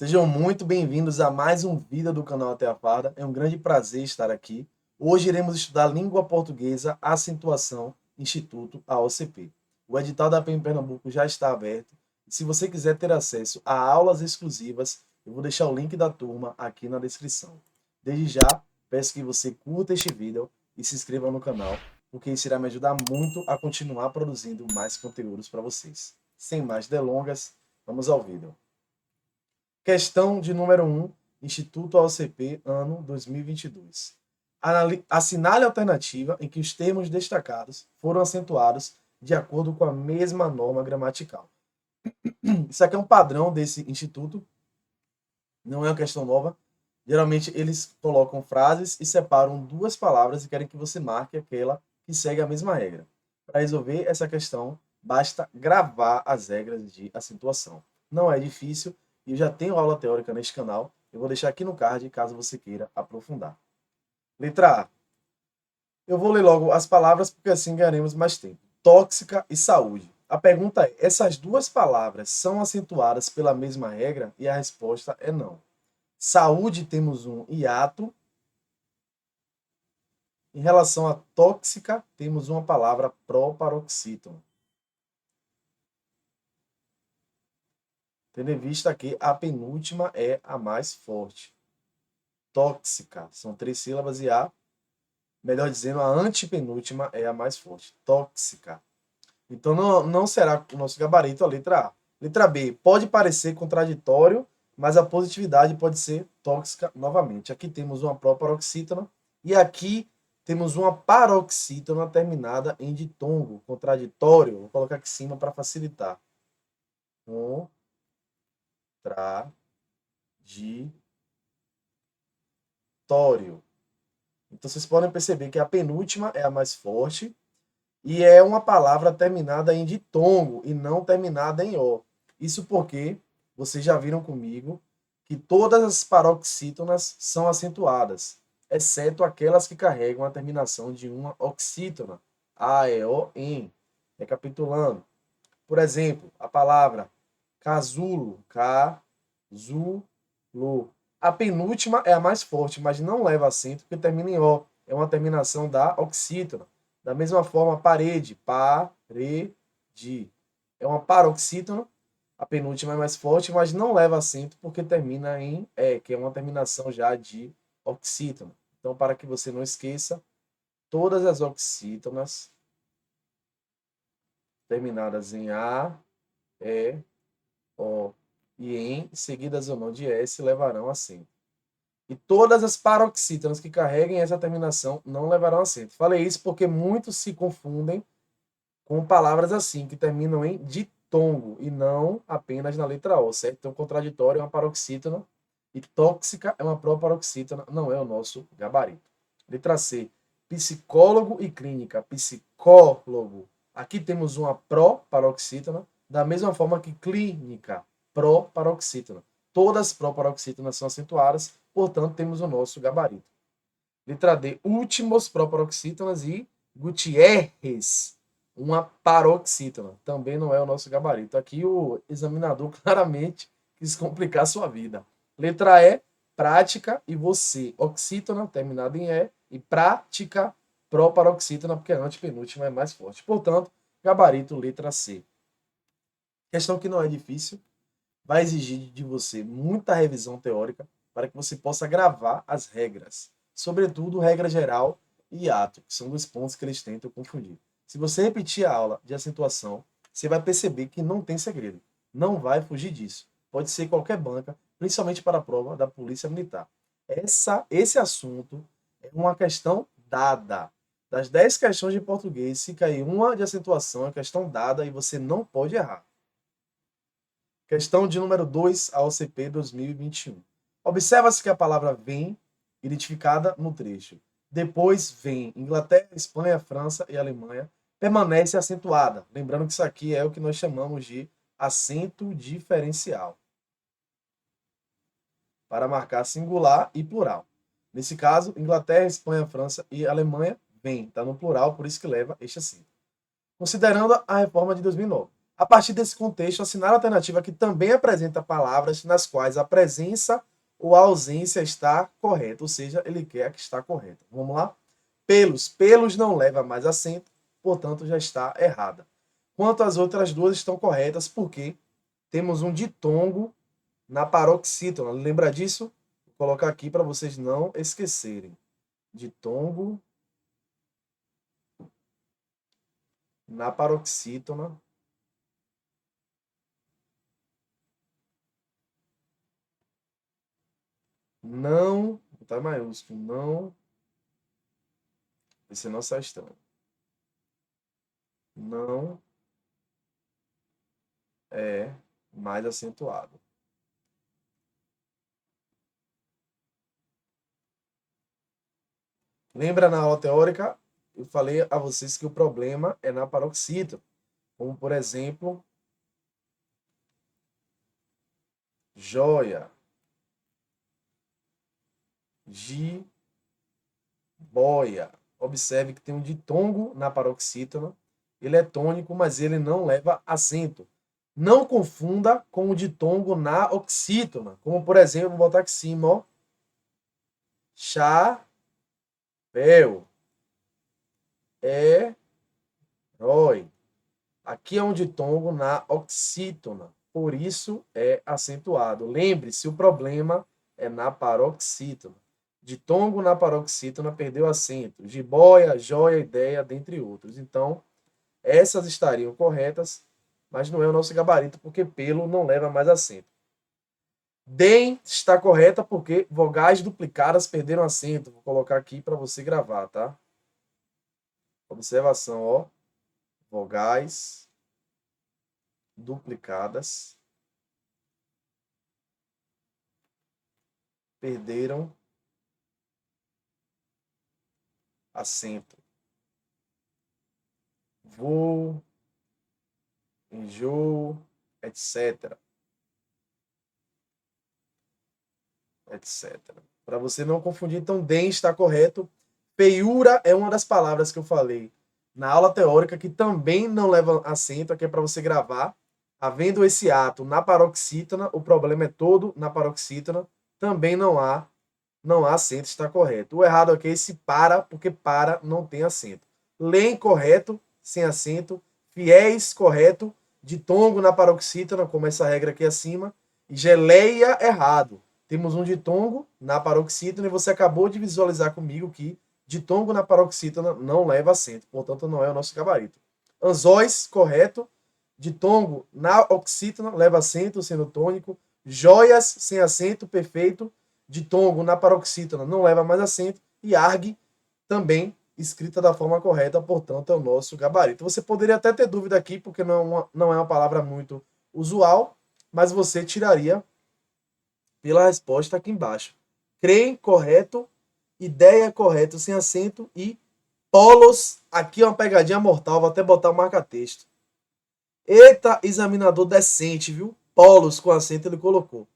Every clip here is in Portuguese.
Sejam muito bem-vindos a mais um vídeo do canal Até a Farda. É um grande prazer estar aqui. Hoje iremos estudar língua portuguesa, acentuação, Instituto AOCP. O edital da PM Pernambuco já está aberto. E se você quiser ter acesso a aulas exclusivas, eu vou deixar o link da turma aqui na descrição. Desde já, peço que você curta este vídeo e se inscreva no canal, porque isso irá me ajudar muito a continuar produzindo mais conteúdos para vocês. Sem mais delongas, vamos ao vídeo. Questão de número 1, Instituto AOCP, ano 2022. Assinale a alternativa em que os termos destacados foram acentuados de acordo com a mesma norma gramatical. Isso aqui é um padrão desse instituto, não é uma questão nova. Geralmente eles colocam frases e separam duas palavras e querem que você marque aquela que segue a mesma regra. Para resolver essa questão, basta gravar as regras de acentuação. Não é difícil e eu já tenho aula teórica neste canal. Eu vou deixar aqui no card caso você queira aprofundar. Letra A. Eu vou ler logo as palavras porque assim ganharemos mais tempo. Tóxica e saúde. A pergunta é, essas duas palavras são acentuadas pela mesma regra? E a resposta é não. Saúde temos um hiato. Em relação à tóxica, temos uma palavra proparoxítono. Tendo em vista que a penúltima é a mais forte. Tóxica, são 3 sílabas e melhor dizendo, a antepenúltima é a mais forte. Tóxica. Então não será o nosso gabarito a letra A. Letra B, pode parecer contraditório, mas a positividade pode ser tóxica novamente. Aqui temos uma proparoxítona e aqui temos uma paroxítona terminada em ditongo, contraditório. Vou colocar aqui em cima para facilitar. Contraditório. Então vocês podem perceber que a penúltima é a mais forte e é uma palavra terminada em ditongo e não terminada em O. Isso porque vocês já viram comigo que todas as paroxítonas são acentuadas, exceto aquelas que carregam a terminação de uma oxítona, A, E, O, N. Recapitulando. Por exemplo, a palavra casulo, casulo. A penúltima é a mais forte, mas não leva acento porque termina em O. É uma terminação da oxítona. Da mesma forma, parede, parede. É uma paroxítona. A penúltima é mais forte, mas não leva acento porque termina em E, que é uma terminação já de oxítona. Então, para que você não esqueça, todas as oxítonas terminadas em A, E, O e em, seguidas ou não de S, levarão acento. E todas as paroxítonas que carreguem essa terminação não levarão acento. Falei isso porque muitos se confundem com palavras assim, que terminam em ditongo, e não apenas na letra O, certo? Então, contraditório é uma paroxítona, e tóxica é uma proparoxítona, não é o nosso gabarito. Letra C, psicólogo e clínica. Psicólogo. Aqui temos uma proparoxítona, da mesma forma que clínica, proparoxítona. Todas as proparoxítonas são acentuadas, portanto, temos o nosso gabarito. Letra D, últimos proparoxítonas e Gutierrez, uma paroxítona. Também não é o nosso gabarito. Aqui o examinador claramente quis complicar a sua vida. Letra E, prática e você. Oxítona, terminada em E, e prática, proparoxítona, porque a antepenúltima é mais forte. Portanto, gabarito letra C. Questão que não é difícil, vai exigir de você muita revisão teórica para que você possa gravar as regras. Sobretudo, regra geral e ato, que são dois pontos que eles tentam confundir. Se você repetir a aula de acentuação, você vai perceber que não tem segredo. Não vai fugir disso. Pode ser qualquer banca, principalmente para a prova da Polícia Militar. Esse assunto é uma questão dada. Das 10 questões de português, se cair uma de acentuação, é questão dada e você não pode errar. Questão de número 2, a OCP 2021. Observa-se que a palavra vem identificada no trecho. Depois vem Inglaterra, Espanha, França e Alemanha. Permanece acentuada. Lembrando que isso aqui é o que nós chamamos de acento diferencial. Para marcar singular e plural. Nesse caso, Inglaterra, Espanha, França e Alemanha vem. Está no plural, por isso que leva este acento. Considerando a reforma de 2009. A partir desse contexto, assinar a alternativa que também apresenta palavras nas quais a presença ou a ausência está correta, ou seja, ele quer a que está correta. Vamos lá? Pelos. Pelos não leva mais acento, portanto já está errada. Quanto às outras duas estão corretas, porque temos um ditongo na paroxítona. Lembra disso? Vou colocar aqui para vocês não esquecerem. Ditongo na paroxítona. Não, tá maiúsculo, não, esse não sai estranho. Não é mais acentuado. Lembra na aula teórica? Eu falei a vocês que o problema é na paroxítona. Como, por exemplo, joia, jiboia. Observe que tem um ditongo na paroxítona. Ele é tônico, mas ele não leva acento. Não confunda com o ditongo na oxítona. Como, por exemplo, vou botar aqui em cima, ó. Chapéu. Herói. Aqui é um ditongo na oxítona. Por isso é acentuado. Lembre-se, o problema é na paroxítona. Ditongo na paroxítona perdeu acento. Jiboia, joia, ideia, dentre outros. Então, essas estariam corretas, mas não é o nosso gabarito, porque pelo não leva mais acento. DEM está correta porque vogais duplicadas perderam acento. Vou colocar aqui para você gravar, tá? Observação, ó. Vogais duplicadas perderam acento. Vou, enjoo, etc. Etc. Para você não confundir, então, DEM está correto. Feiura é uma das palavras que eu falei na aula teórica que também não leva acento, aqui é para você gravar. Havendo esse ato na paroxítona, o problema é todo na paroxítona, também não há acento, está correto. O errado aqui é esse para, porque para não tem acento. Lem correto, sem acento. Fiéis correto, ditongo na paroxítona, como essa regra aqui acima. E geleia errado. Temos um ditongo na paroxítona e você acabou de visualizar comigo que ditongo na paroxítona não leva acento, portanto não é o nosso gabarito. Anzóis, correto. Ditongo na oxítona leva acento, sendo tônico. Joias, sem acento, perfeito. Ditongo na paroxítona não leva mais acento. E arg, também escrita da forma correta, portanto é o nosso gabarito. Você poderia até ter dúvida aqui, porque não é uma palavra muito usual, mas você tiraria pela resposta aqui embaixo. Creem, correto. Ideia, correto, sem acento. E polos, aqui é uma pegadinha mortal, vou até botar o marca-texto. Eita, examinador decente, viu? Polos com acento ele colocou.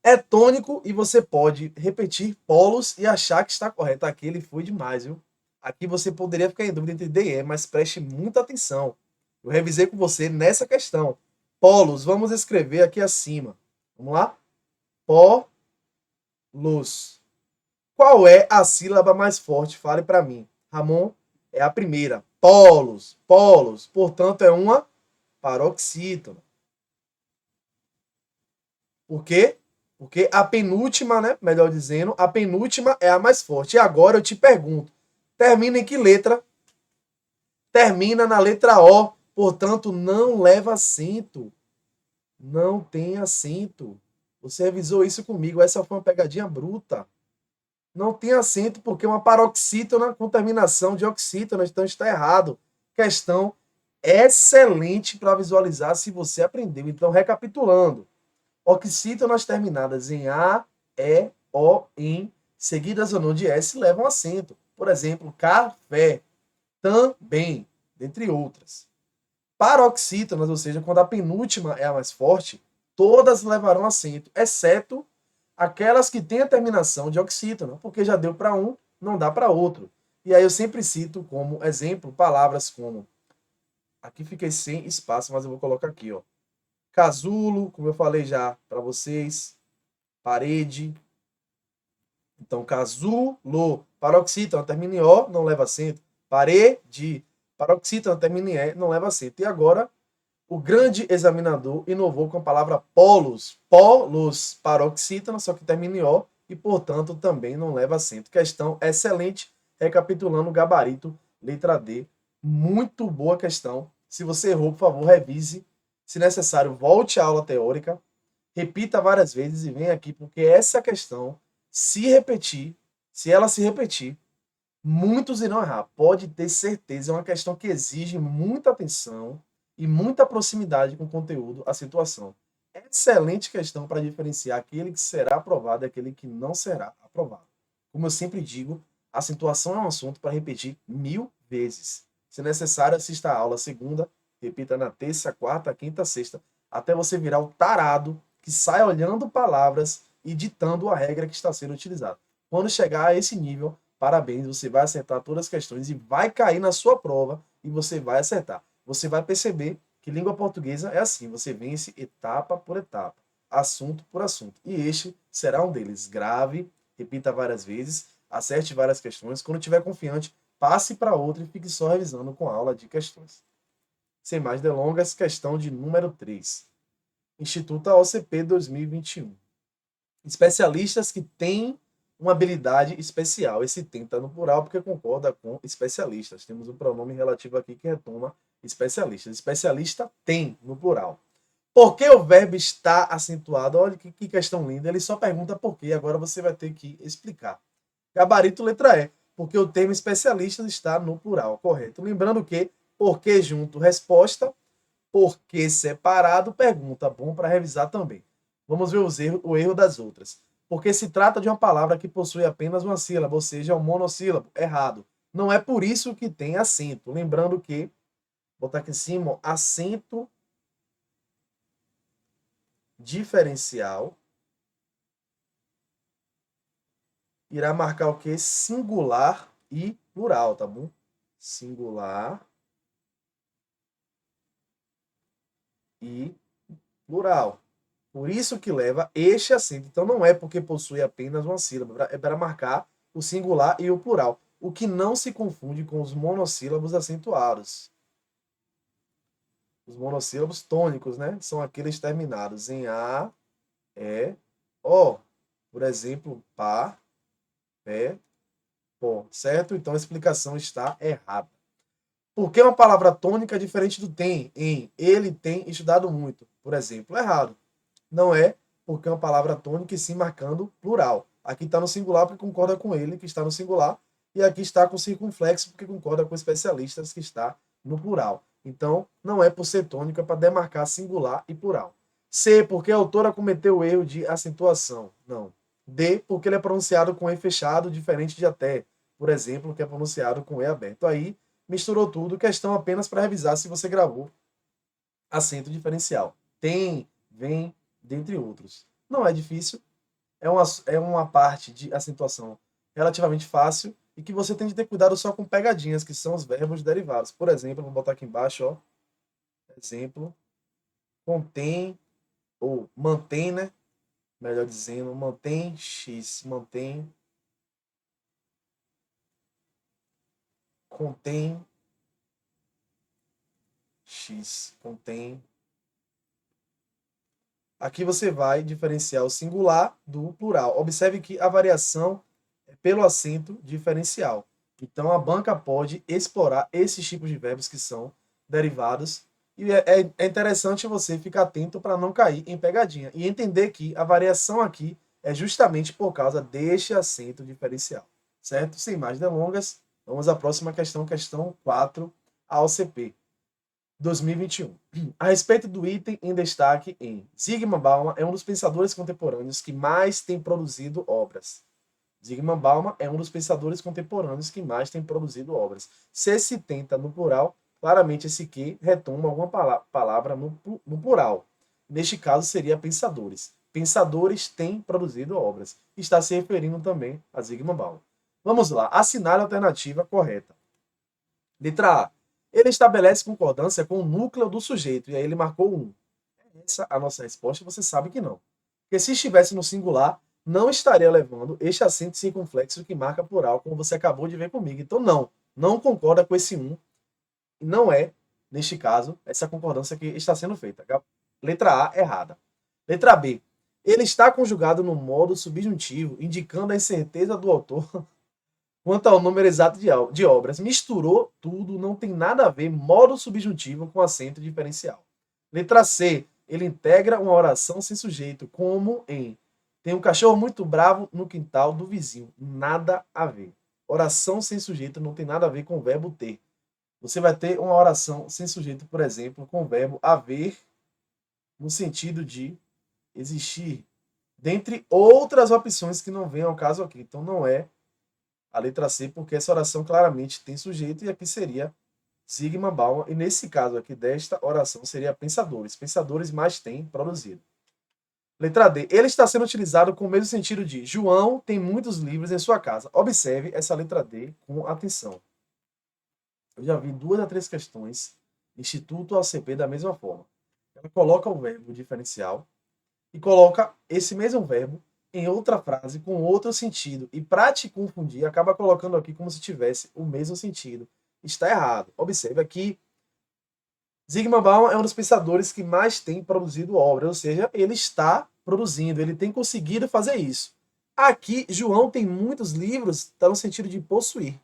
É tônico e você pode repetir polos e achar que está correto. Aqui ele foi demais, viu? Aqui você poderia ficar em dúvida entre D e E, mas preste muita atenção. Eu revisei com você nessa questão. Polos, vamos escrever aqui acima. Vamos lá? Polos. Qual é a sílaba mais forte? Fale para mim. Ramon, é a primeira. Polos, polos. Portanto, é uma paroxítona. Por quê? Porque a penúltima, né? Melhor dizendo, a penúltima é a mais forte. E agora eu te pergunto: termina em que letra? Termina na letra O. Portanto, não leva acento. Não tem acento. Você revisou isso comigo. Essa foi uma pegadinha bruta. Não tem acento porque é uma paroxítona com terminação de oxítona, então está errado. Questão excelente para visualizar se você aprendeu. Então, recapitulando. Oxítonas terminadas em A, E, O, em, seguidas ou não de S, levam acento. Por exemplo, café, também, dentre outras. Paroxítonas, ou seja, quando a penúltima é a mais forte, todas levarão acento, exceto aquelas que têm a terminação de oxítona, porque já deu para um, não dá para outro. E aí eu sempre cito como exemplo palavras como Aqui fiquei sem espaço, mas eu vou colocar aqui, ó. Casulo, como eu falei já para vocês. Parede. Então, casulo. Paroxítona termina em O, não leva acento. Parede. Paroxítona termina em E, não leva acento. E agora, o grande examinador inovou com a palavra polos. Polos, paroxítona, só que termina em O e, portanto, também não leva acento. Questão excelente, recapitulando o gabarito, letra D. Muito boa questão. Se você errou, por favor, revise. Se necessário, volte à aula teórica, repita várias vezes e venha aqui, porque essa questão, se repetir, se ela se repetir, muitos irão errar. Pode ter certeza, é uma questão que exige muita atenção e muita proximidade com o conteúdo, a situação. Excelente questão para diferenciar aquele que será aprovado e aquele que não será aprovado. Como eu sempre digo, a situação é um assunto para repetir 1000 vezes. Se necessário, assista a aula segunda, repita na terça, quarta, quinta, sexta, até você virar o tarado que sai olhando palavras e ditando a regra que está sendo utilizada. Quando chegar a esse nível, parabéns, você vai acertar todas as questões e vai cair na sua prova e você vai acertar. Você vai perceber que língua portuguesa é assim, você vence etapa por etapa, assunto por assunto. E este será um deles. Grave, repita várias vezes, acerte várias questões. Quando estiver confiante, passe para outro e fique só revisando com a aula de questões. Sem mais delongas, questão de número 3. Instituto OCP 2021. Especialistas que têm uma habilidade especial. Esse tem está no plural porque concorda com especialistas. Temos um pronome relativo aqui que retoma especialistas. Especialista tem no plural. Por que o verbo está acentuado? Olha que questão linda. Ele só pergunta por quê. Agora você vai ter que explicar. Gabarito letra E. Porque o termo especialistas está no plural. Correto. Lembrando que por que junto resposta, por que separado pergunta. Bom para revisar também. Vamos ver o erro das outras. Porque se trata de uma palavra que possui apenas uma sílaba, ou seja, um monossílabo. Errado. Não é por isso que tem acento. Lembrando que, vou botar aqui em cima, ó, acento diferencial irá marcar o que? Singular e plural, tá bom? Singular e plural. Por isso que leva este acento. Então não é porque possui apenas uma sílaba, é para marcar o singular e o plural, o que não se confunde com os monossílabos acentuados. Os monossílabos tônicos, né? São aqueles terminados em A, E, O. Por exemplo, pá, pé, pó. Certo? Então a explicação está errada. Por que uma palavra tônica é diferente do tem, em ele tem estudado muito? Por exemplo, errado. Não é porque é uma palavra tônica e sim marcando plural. Aqui está no singular porque concorda com ele, que está no singular, e aqui está com circunflexo porque concorda com especialistas, que está no plural. Então, não é por ser tônica para demarcar singular e plural. C, porque a autora cometeu o erro de acentuação. Não. D, porque ele é pronunciado com E fechado, diferente de até. Por exemplo, que é pronunciado com E aberto. Aí, misturou tudo, questão apenas para revisar se você gravou acento diferencial. Tem, vem, dentre outros. Não é difícil, é uma parte de acentuação relativamente fácil e que você tem de ter cuidado só com pegadinhas, que são os verbos derivados. Por exemplo, vou botar aqui embaixo, ó, exemplo, contém, ou mantém, né? Melhor dizendo, mantém X, mantém, contém X, contém. Aqui você vai diferenciar o singular do plural. Observe que a variação é pelo acento diferencial. Então, a banca pode explorar esses tipos de verbos que são derivados. E é interessante você ficar atento para não cair em pegadinha. E entender que a variação aqui é justamente por causa deste acento diferencial. Certo? Sem mais delongas, vamos à próxima questão, questão 4, a OCP. 2021. A respeito do item em destaque em Zygmunt Bauman é um dos pensadores contemporâneos que mais tem produzido obras. Zygmunt Bauman é um dos pensadores contemporâneos que mais tem produzido obras. Se tenta no plural, claramente esse que retoma alguma palavra no plural. Neste caso seria pensadores. Pensadores têm produzido obras. Está se referindo também a Zygmunt Bauman. Vamos lá. Assinale a alternativa correta. Letra A. Ele estabelece concordância com o núcleo do sujeito. E aí ele marcou 1. Essa a nossa resposta, você sabe que não. Porque se estivesse no singular, não estaria levando este acento circunflexo que marca plural, como você acabou de ver comigo. Então, não concorda com esse 1. Não é, neste caso, essa concordância que está sendo feita. Letra A, errada. Letra B. Ele está conjugado no modo subjuntivo, indicando a incerteza do autor quanto ao número exato de obras. Misturou tudo, não tem nada a ver modo subjuntivo com acento diferencial. Letra C. Ele integra uma oração sem sujeito, como em tem um cachorro muito bravo no quintal do vizinho. Nada a ver. Oração sem sujeito não tem nada a ver com o verbo ter. Você vai ter uma oração sem sujeito, por exemplo, com o verbo haver, no sentido de existir, dentre outras opções que não vêm ao caso aqui. Então, não é a letra C, porque essa oração claramente tem sujeito, e aqui seria Sigma Bauman, e nesse caso aqui desta oração seria pensadores. Pensadores mais têm produzido. Letra D. Ele está sendo utilizado com o mesmo sentido de João tem muitos livros em sua casa. Observe essa letra D com atenção. Eu já vi 2 a 3 questões, Instituto ACP, da mesma forma. Ela coloca o verbo diferencial e coloca esse mesmo verbo em outra frase com outro sentido. E para te confundir, acaba colocando aqui como se tivesse o mesmo sentido. Está errado. Observe aqui, Zygmunt Bauman é um dos pensadores que mais tem produzido obras, ou seja, ele está produzindo, ele tem conseguido fazer isso. Aqui, João tem muitos livros, está no sentido de possuir.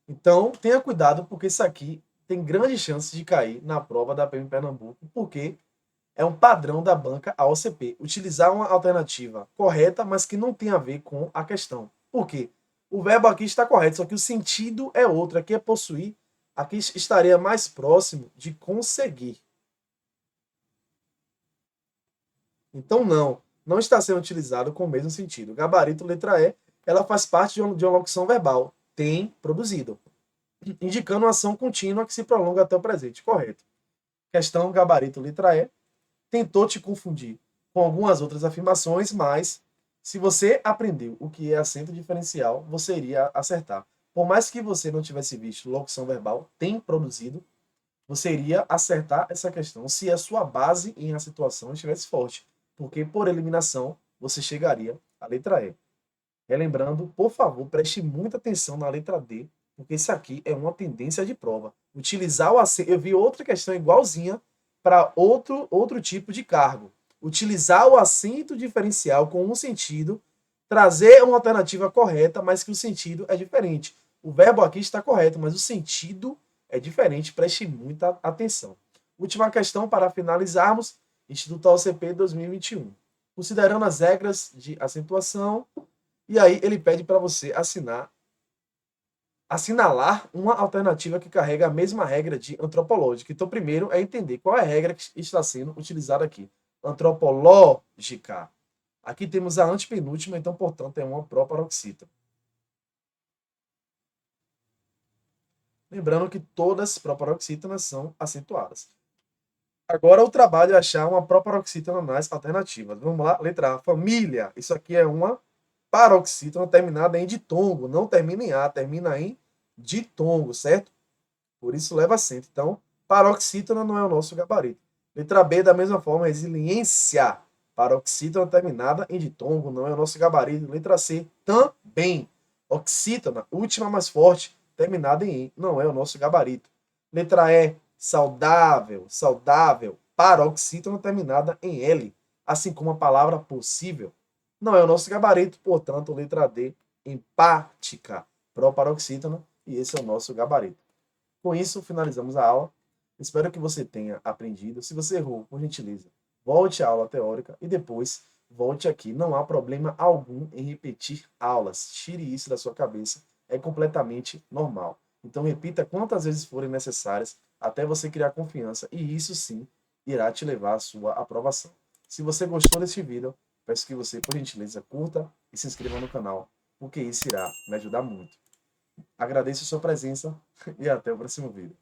Então, tenha cuidado, porque isso aqui tem grandes chances de cair na prova da PM Pernambuco, porque é um padrão da banca AOCP. Utilizar uma alternativa correta, mas que não tem a ver com a questão. Por quê? O verbo aqui está correto, só que o sentido é outro. Aqui é possuir, aqui estaria mais próximo de conseguir. Então, não está sendo utilizado com o mesmo sentido. Gabarito, letra E, ela faz parte de uma locução verbal. Tem produzido, indicando uma ação contínua que se prolonga até o presente. Correto. Questão, gabarito, letra E. Tentou te confundir com algumas outras afirmações, mas se você aprendeu o que é acento diferencial, você iria acertar. Por mais que você não tivesse visto locução verbal, tem produzido, você iria acertar essa questão se a sua base em a situação estivesse forte. Porque, por eliminação, você chegaria à letra E. Relembrando, por favor, preste muita atenção na letra D, porque isso aqui é uma tendência de prova. Utilizar o acento. Eu vi outra questão igualzinha para outro tipo de cargo. Utilizar o acento diferencial com um sentido, trazer uma alternativa correta, mas que o sentido é diferente. O verbo aqui está correto, mas o sentido é diferente. Preste muita atenção. Última questão para finalizarmos. Instituto AOCP 2021. Considerando as regras de acentuação, e aí ele pede para você assinalar uma alternativa que carrega a mesma regra de antropológica. Então, primeiro é entender qual é a regra que está sendo utilizada aqui. Antropológica. Aqui temos a antepenúltima, então, portanto, é uma proparoxítona. Lembrando que todas as proparoxítonas são acentuadas. Agora o trabalho é achar uma proparoxítona nas alternativas. Vamos lá, letra A, família. Isso aqui é uma paroxítona terminada em ditongo, não termina em A, termina em ditongo, certo? Por isso leva acento. Então, paroxítona não é o nosso gabarito. Letra B, da mesma forma, resiliência. Paroxítona terminada em ditongo, não é o nosso gabarito. Letra C, também. Oxítona, última mais forte, terminada em I, não é o nosso gabarito. Letra E, saudável, saudável. Paroxítona terminada em L, assim como a palavra possível. Não é o nosso gabarito, portanto, letra D, empática, proparoxítona, e esse é o nosso gabarito. Com isso, finalizamos a aula. Espero que você tenha aprendido. Se você errou, por gentileza, volte à aula teórica e depois volte aqui. Não há problema algum em repetir aulas. Tire isso da sua cabeça. É completamente normal. Então, repita quantas vezes forem necessárias até você criar confiança. E isso sim irá te levar à sua aprovação. Se você gostou desse vídeo, peço que você, por gentileza, curta e se inscreva no canal, porque isso irá me ajudar muito. Agradeço a sua presença e até o próximo vídeo.